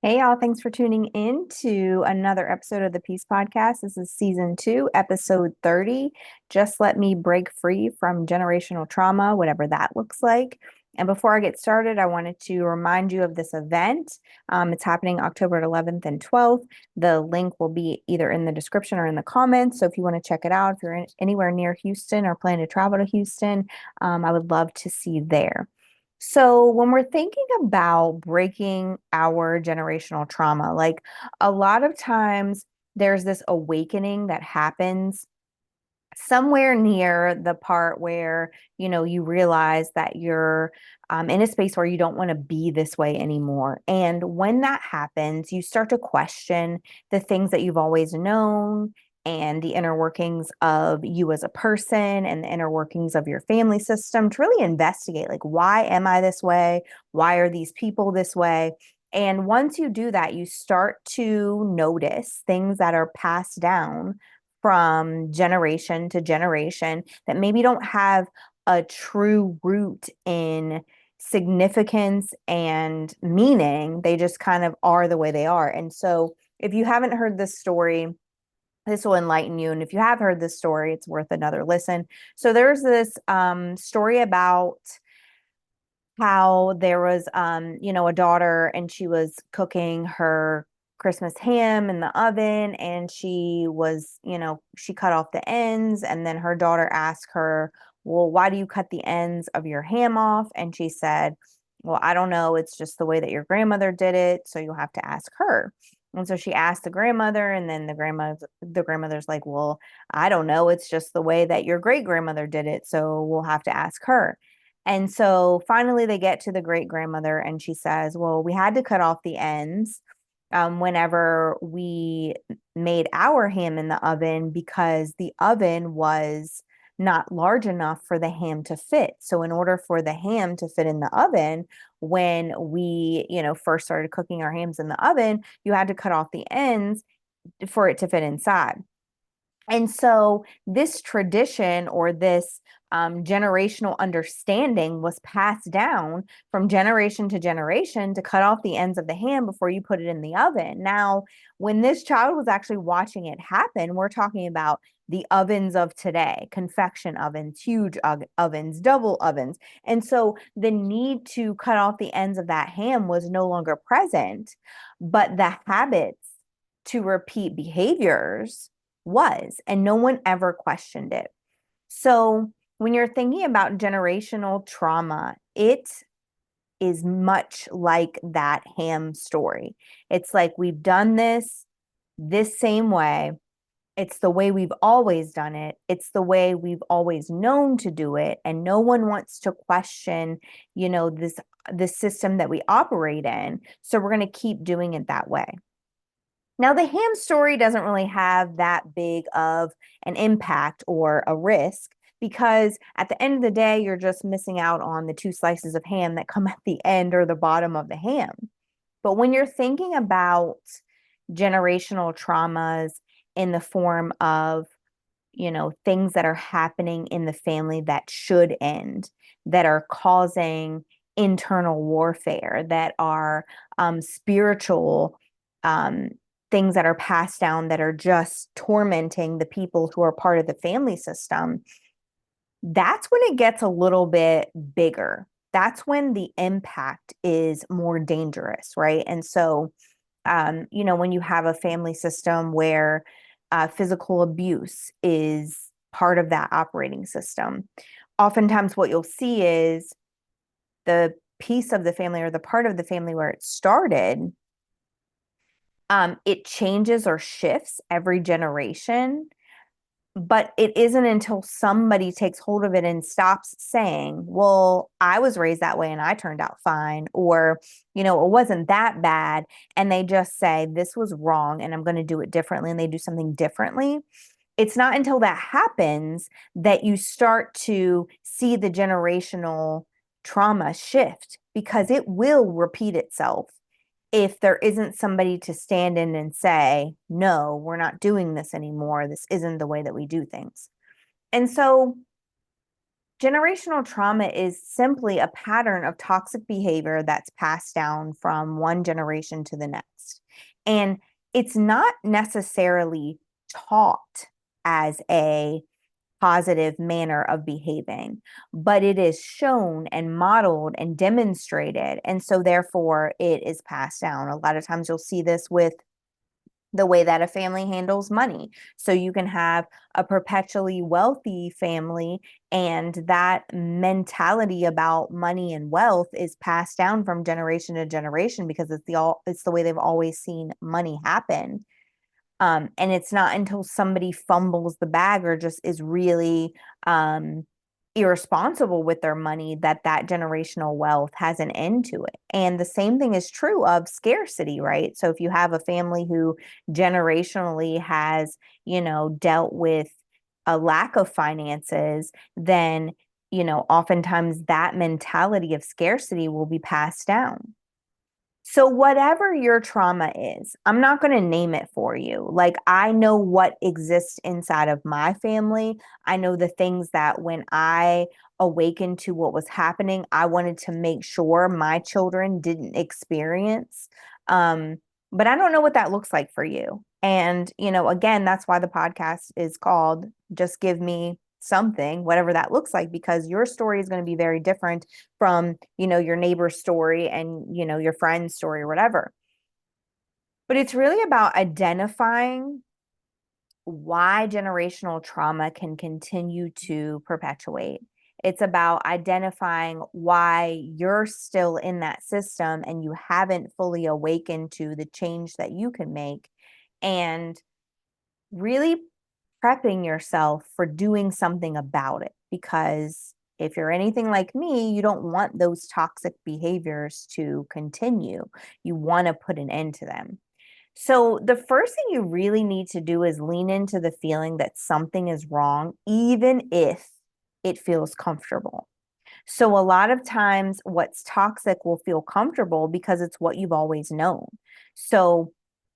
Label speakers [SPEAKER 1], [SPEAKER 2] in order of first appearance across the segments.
[SPEAKER 1] Hey y'all, thanks for tuning in to another episode of the Peace Podcast. This is season 2, episode 30. Just let me break free from generational trauma, whatever that looks like. And before I get started, I wanted to remind you of this event. It's happening October 11th and 12th. The link will be either in the description or in the comments. So if you want to check it out, if you're anywhere near Houston or plan to travel to Houston, I would love to see you there. So, when we're thinking about breaking our generational trauma, like a lot of times there's this awakening that happens somewhere near the part where, you realize that you're in a space where you don't want to be this way anymore. And when that happens, you start to question the things that you've always known and the inner workings of you as a person and the inner workings of your family system to really investigate, like, why am I this way? Why are these people this way? And once you do that, you start to notice things that are passed down from generation to generation that maybe don't have a true root in significance and meaning. They just kind of are the way they are. And so, if you haven't heard this story, this will enlighten you. And if you have heard this story, it's worth another listen. So, there's this story about how there was a daughter, and she was cooking her Christmas ham in the oven, and she cut off the ends, and then her daughter asked her, well, why do you cut the ends of your ham off? And she said, well, I don't know, it's just the way that your grandmother did it, so you'll have to ask her. And so she asked the grandmother, and then the grandmother's like, well, I don't know, it's just the way that your great grandmother did it, so we'll have to ask her. And so finally they get to the great grandmother, and she says, well, we had to cut off the ends whenever we made our ham in the oven because the oven was not large enough for the ham to fit. So in order for the ham to fit in the oven, when we, first started cooking our hams in the oven, you had to cut off the ends for it to fit inside. And so this tradition or this generational understanding was passed down from generation to generation to cut off the ends of the ham before you put it in the oven. Now, when this child was actually watching it happen, we're talking about the ovens of today, convection ovens, huge ovens, double ovens. And so the need to cut off the ends of that ham was no longer present, but the habits to repeat behaviors was, and no one ever questioned it. So when you're thinking about generational trauma, it is much like that ham story. It's like we've done this same way. It's the way we've always done it. It's the way we've always known to do it. And no one wants to question, this system that we operate in. So we're going to keep doing it that way. Now, the ham story doesn't really have that big of an impact or a risk because at the end of the day, you're just missing out on the two slices of ham that come at the end or the bottom of the ham. But when you're thinking about generational traumas in the form of, things that are happening in the family that should end, that are causing internal warfare, that are spiritual um, things that are passed down that are just tormenting the people who are part of the family system, that's when it gets a little bit bigger. That's when the impact is more dangerous, right? And so, when you have a family system where physical abuse is part of that operating system, oftentimes what you'll see is the piece of the family or the part of the family where it started, it changes or shifts every generation, but it isn't until somebody takes hold of it and stops saying, well, I was raised that way and I turned out fine, or, it wasn't that bad. And they just say, this was wrong and I'm going to do it differently. And they do something differently. It's not until that happens that you start to see the generational trauma shift because it will repeat itself if there isn't somebody to stand in and say, no, we're not doing this anymore. This isn't the way that we do things. And so Generational trauma is simply a pattern of toxic behavior that's passed down from one generation to the next. And it's not necessarily taught as a positive manner of behaving, but it is shown and modeled and demonstrated. And so, therefore, it is passed down. A lot of times you'll see this with the way that a family handles money. So you can have a perpetually wealthy family, and that mentality about money and wealth is passed down from generation to generation because it's the way they've always seen money happen. And it's not until somebody fumbles the bag or just is really irresponsible with their money that that generational wealth has an end to it. And the same thing is true of scarcity, right? So if you have a family who generationally has, dealt with a lack of finances, then, oftentimes that mentality of scarcity will be passed down. So, whatever your trauma is, I'm not going to name it for you. Like, I know what exists inside of my family. I know the things that when I awakened to what was happening, I wanted to make sure my children didn't experience. Um, but I don't know what that looks like for you. And, again, that's why the podcast is called Just Give Me Something, whatever that looks like, because your story is going to be very different from, your neighbor's story and, your friend's story or whatever. But it's really about identifying why generational trauma can continue to perpetuate. It's about identifying why you're still in that system and you haven't fully awakened to the change that you can make, and really prepping yourself for doing something about it. Because if you're anything like me, you don't want those toxic behaviors to continue. You want to put an end to them. So, the first thing you really need to do is lean into the feeling that something is wrong, even if it feels comfortable. So, a lot of times, what's toxic will feel comfortable because it's what you've always known. So,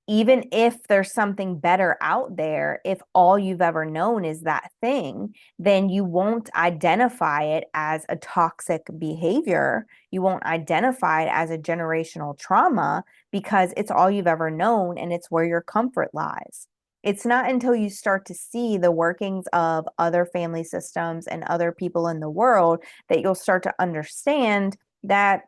[SPEAKER 1] even if there's something better out there, if all you've ever known is that thing, then you won't identify it as a toxic behavior. You won't identify it as a generational trauma because it's all you've ever known and it's where your comfort lies. It's not until you start to see the workings of other family systems and other people in the world that you'll start to understand that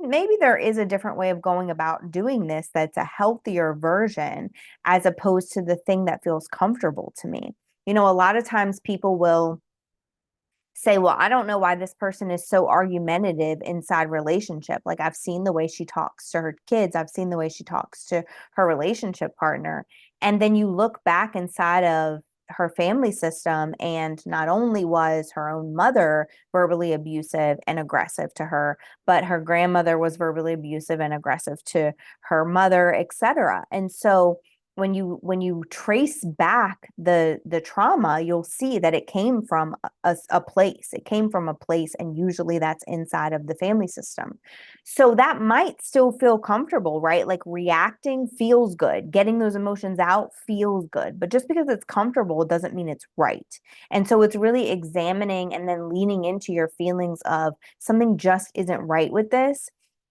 [SPEAKER 1] maybe there is a different way of going about doing this that's a healthier version as opposed to the thing that feels comfortable to me. A lot of times people will say, well, I don't know why this person is so argumentative inside relationship. Like, I've seen the way she talks to her kids. I've seen the way she talks to her relationship partner. And then you look back inside of her family system, and not only was her own mother verbally abusive and aggressive to her, but her grandmother was verbally abusive and aggressive to her mother, etc. And so when you trace back the trauma, you'll see that it came from a place. It came from a place, and usually that's inside of the family system. So that might still feel comfortable, right? Like, reacting feels good. Getting those emotions out feels good. But just because it's comfortable doesn't mean it's right. And so it's really examining and then leaning into your feelings of something just isn't right with this,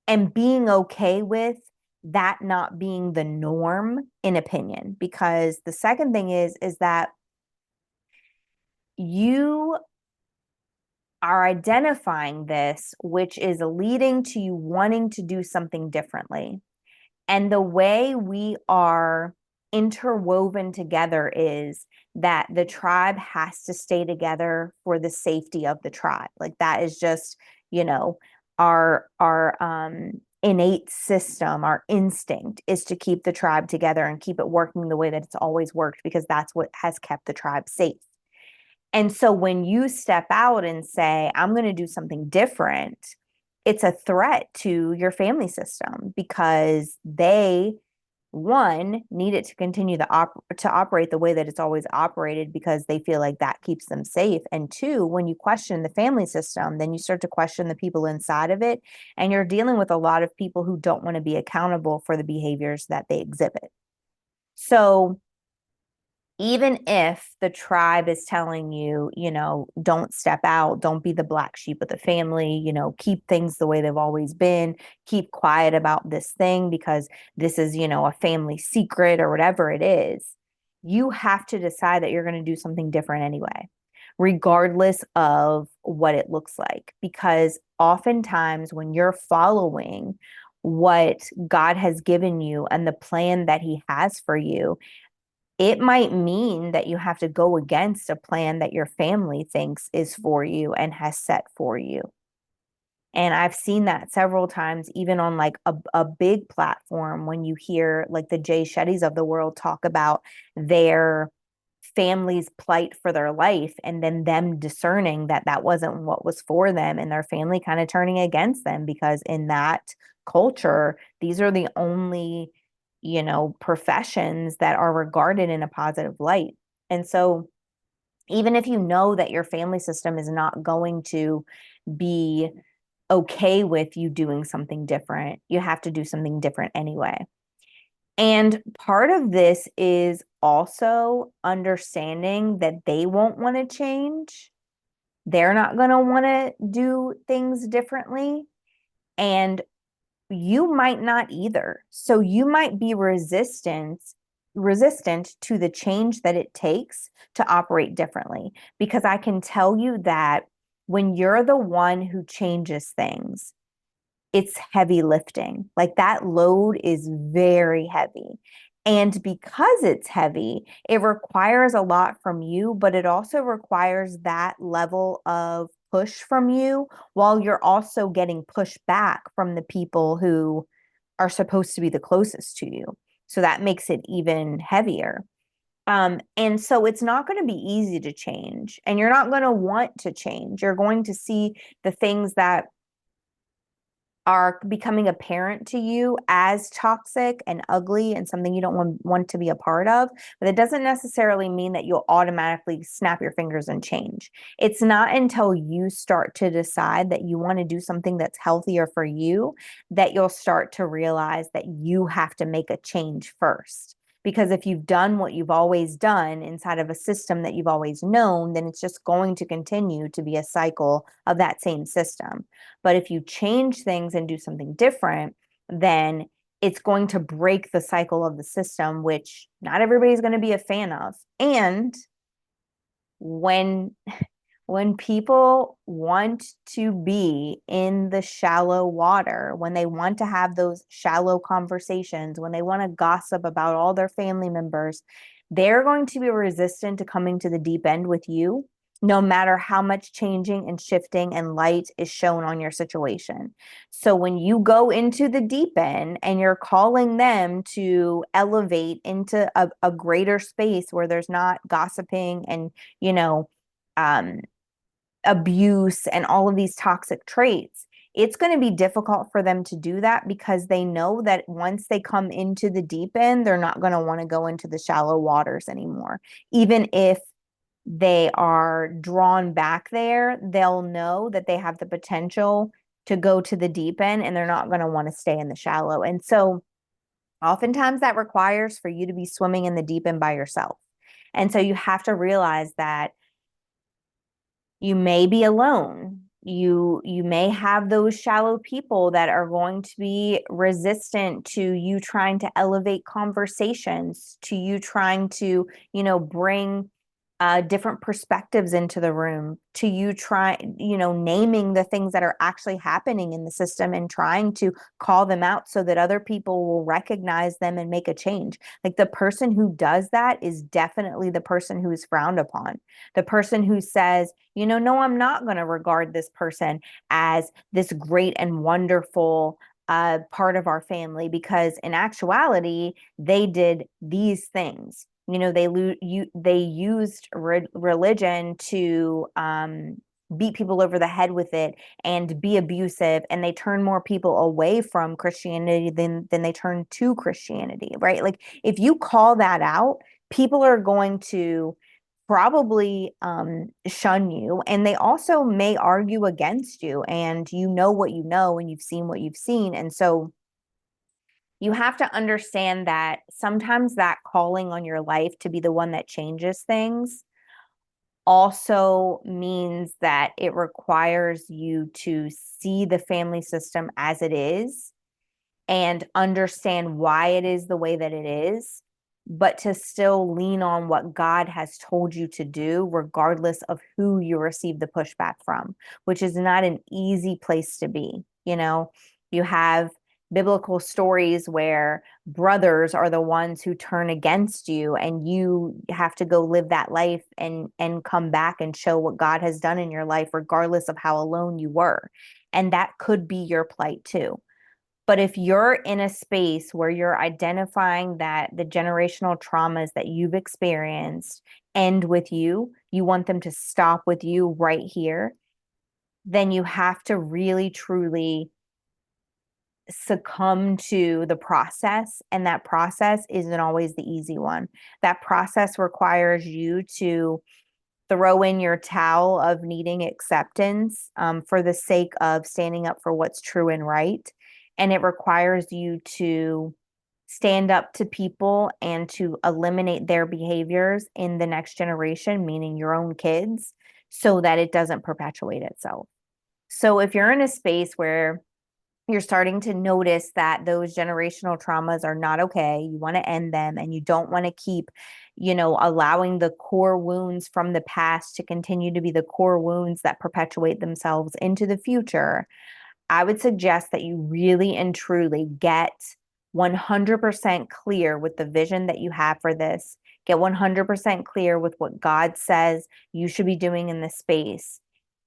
[SPEAKER 1] and being okay with that not being the norm in opinion. Because the second thing is that you are identifying this, which is leading to you wanting to do something differently. And the way we are interwoven together is that the tribe has to stay together for the safety of the tribe. Like, that is just, our innate system, our instinct is to keep the tribe together and keep it working the way that it's always worked, because that's what has kept the tribe safe. And so when you step out and say, I'm going to do something different, it's a threat to your family system, because they, one, need it to continue to operate the way that it's always operated, because they feel like that keeps them safe. And two, when you question the family system, then you start to question the people inside of it. And you're dealing with a lot of people who don't want to be accountable for the behaviors that they exhibit. So even if the tribe is telling you, don't step out, don't be the black sheep of the family, keep things the way they've always been, keep quiet about this thing because this is, a family secret or whatever it is, you have to decide that you're going to do something different anyway, regardless of what it looks like. Because oftentimes when you're following what God has given you and the plan that He has for you, it might mean that you have to go against a plan that your family thinks is for you and has set for you. And I've seen that several times, even on like a big platform, when you hear like the Jay Shettys of the world talk about their family's plight for their life, and then them discerning that that wasn't what was for them, and their family kind of turning against them because in that culture, these are the only, professions that are regarded in a positive light. And so, even if you know that your family system is not going to be okay with you doing something different, you have to do something different anyway. And part of this is also understanding that they won't want to change. They're not going to want to do things differently. And you might not either. So you might be resistant to the change that it takes to operate differently. Because I can tell you that when you're the one who changes things, it's heavy lifting. Like that load is very heavy. And because it's heavy, it requires a lot from you, but it also requires that level of push from you while you're also getting pushed back from the people who are supposed to be the closest to you. So that makes it even heavier. And so it's not going to be easy to change, and you're not going to want to change. You're going to see the things that are becoming apparent to you as toxic and ugly and something you don't want to be a part of. But it doesn't necessarily mean that you'll automatically snap your fingers and change. It's not until you start to decide that you want to do something that's healthier for you that you'll start to realize that you have to make a change first. Because if you've done what you've always done inside of a system that you've always known, then it's just going to continue to be a cycle of that same system. But if you change things and do something different, then it's going to break the cycle of the system, which not everybody's going to be a fan of. And when when people want to be in the shallow water, when they want to have those shallow conversations, when they want to gossip about all their family members, they're going to be resistant to coming to the deep end with you, no matter how much changing and shifting and light is shown on your situation. So when you go into the deep end and you're calling them to elevate into a greater space where there's not gossiping and, you know, um, abuse and all of these toxic traits, it's going to be difficult for them to do that because they know that once they come into the deep end, they're not going to want to go into the shallow waters anymore. Even if they are drawn back there, they'll know that they have the potential to go to the deep end and they're not going to want to stay in the shallow. And so oftentimes that requires for you to be swimming in the deep end by yourself. And so you have to realize that you may be alone. You may have those shallow people that are going to be resistant to you trying to elevate conversations, to you trying to, bring different perspectives into the room, to you naming the things that are actually happening in the system and trying to call them out so that other people will recognize them and make a change. Like the person who does that is definitely the person who is frowned upon. The person who says, no, I'm not going to regard this person as this great and wonderful part of our family because in actuality, they did these things. They used religion to beat people over the head with it and be abusive, and they turn more people away from Christianity than they turn to Christianity, right? Like if you call that out, people are going to probably shun you, and they also may argue against you, and you know what you know and you've seen what you've seen. And so You have to understand that sometimes that calling on your life to be the one that changes things also means that it requires you to see the family system as it is and understand why it is the way that it is, but to still lean on what God has told you to do, regardless of who you receive the pushback from, which is not an easy place to be. You have biblical stories where brothers are the ones who turn against you and you have to go live that life and come back and show what God has done in your life regardless of how alone you were. And that could be your plight too. But if you're in a space where you're identifying that the generational traumas that you've experienced end with you want them to stop with you right here, then you have to really, truly succumb to the process. And that process isn't always the easy one. That process requires you to throw in your towel of needing acceptance for the sake of standing up for what's true and right. And it requires you to stand up to people and to eliminate their behaviors in the next generation, meaning your own kids, so that it doesn't perpetuate itself. So if you're in a space where you're starting to notice that those generational traumas are not okay, you want to end them, and you don't want to keep, allowing the core wounds from the past to continue to be the core wounds that perpetuate themselves into the future, I would suggest that you really and truly get 100% clear with the vision that you have for this. Get 100% clear with what God says you should be doing in this space,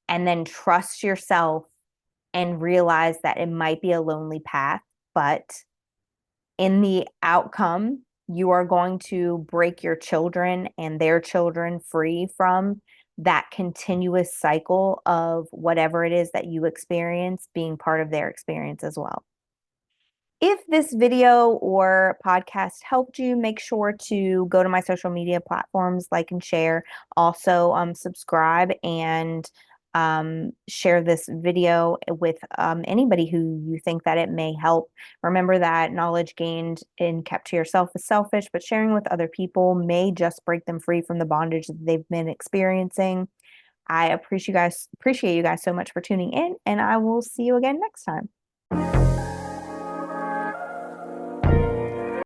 [SPEAKER 1] and then trust yourself and realize that it might be a lonely path, but in the outcome, you are going to break your children and their children free from that continuous cycle of whatever it is that you experience being part of their experience as well. If this video or podcast helped you, make sure to go to my social media platforms, like and share. Also, subscribe and share this video with anybody who you think that it may help. Remember that knowledge gained and kept to yourself is selfish, but sharing with other people may just break them free from the bondage that they've been experiencing. I appreciate you guys so much for tuning in, and I will see you again next time.